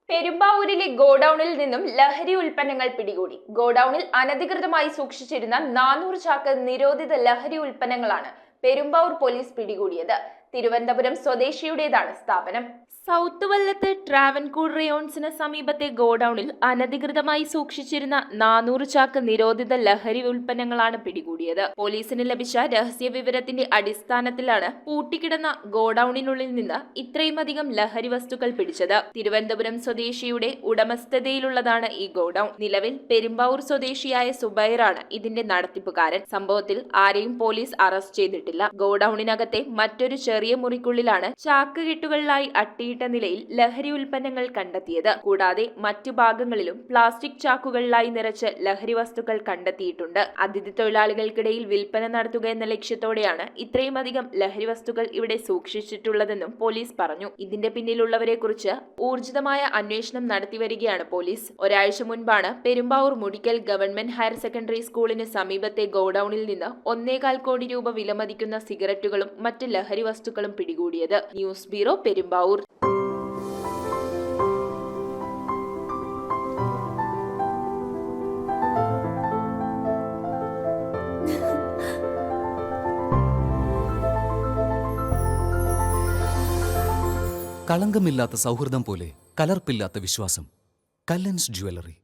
പെരുമ്പാവൂരിലെ ഗോഡൌണിൽ നിന്നും ലഹരി ഉൽപ്പന്നങ്ങൾ പിടികൂടി. ഗോഡൌണിൽ അനധികൃതമായി സൂക്ഷിച്ചിരുന്ന 400 ചാക്ക് നിരോധിത ലഹരി ഉൽപ്പന്നങ്ങളാണ് പെരുമ്പാവൂർ പോലീസ് പിടികൂടിയത്. തിരുവനന്തപുരം സ്വദേശിയുടേതാണ് സ്ഥാപനം. സൗത്ത് വല്ലത്ത് ട്രാവൻകൂർ റേയോൺസിന് സമീപത്തെ ഗോഡൌണിൽ അനധികൃതമായി സൂക്ഷിച്ചിരുന്ന 400 ചാക്ക് നിരോധിത ലഹരി ഉൽപ്പന്നങ്ങളാണ് പിടികൂടിയത്. പോലീസിന് ലഭിച്ച രഹസ്യ വിവരത്തിന്റെ അടിസ്ഥാനത്തിലാണ് പൂട്ടിക്കിടന്ന ഗോഡൌണിനുള്ളിൽ നിന്ന് ഇത്രയുമധികം ലഹരി വസ്തുക്കൾ പിടിച്ചത്. തിരുവനന്തപുരം സ്വദേശിയുടെ ഉടമസ്ഥതയിലുള്ളതാണ് ഈ ഗോഡൌൺ. നിലവിൽ പെരുമ്പാവൂർ സ്വദേശിയായ സുബൈറാണ് ഇതിന്റെ നടത്തിപ്പുകാരൻ. സംഭവത്തിൽ ആരെയും പോലീസ് അറസ്റ്റ് ചെയ്തിട്ടില്ല. ഗോഡൌണിനകത്തെ മറ്റൊരു ചെറിയ മുറിക്കുള്ളിലാണ് ചാക്ക് കെട്ടുകളിലായി അട്ടിയിട്ട നിലയിൽ ലഹരി ഉൽപ്പന്നങ്ങൾ കണ്ടെത്തിയത്. കൂടാതെ മറ്റു ഭാഗങ്ങളിലും പ്ലാസ്റ്റിക് ചാക്കുകളിലായി നിറച്ച് ലഹരി വസ്തുക്കൾ കണ്ടെത്തിയിട്ടുണ്ട്. അതിഥി തൊഴിലാളികൾക്കിടയിൽ വിൽപ്പന നടത്തുക എന്ന ലക്ഷ്യത്തോടെയാണ് ഇത്രയുമധികം ലഹരി വസ്തുക്കൾ ഇവിടെ സൂക്ഷിച്ചിട്ടുള്ളതെന്നും പോലീസ് പറഞ്ഞു. ഇതിന്റെ പിന്നിലുള്ളവരെ കുറിച്ച് ഊർജിതമായ അന്വേഷണം നടത്തിവരികയാണ് പോലീസ്. ഒരാഴ്ച മുൻപാണ് Perumbavoor Mudikkal government higher secondary സ്കൂളിന് സമീപത്തെ ഗോഡൌണിൽ നിന്ന് 1.25 കോടി രൂപ വിലമതിക്കുന്ന സിഗരറ്റുകളും മറ്റ് ലഹരി വസ്തുക്കളും പിടികൂടിയത്. News bureau, Perumbavoor. കളങ്കമില്ലാത്ത സൗഹൃദം പോലെ കലർപ്പില്ലാത്ത വിശ്വാസം. കല്ലൻസ് ജ്വല്ലറി.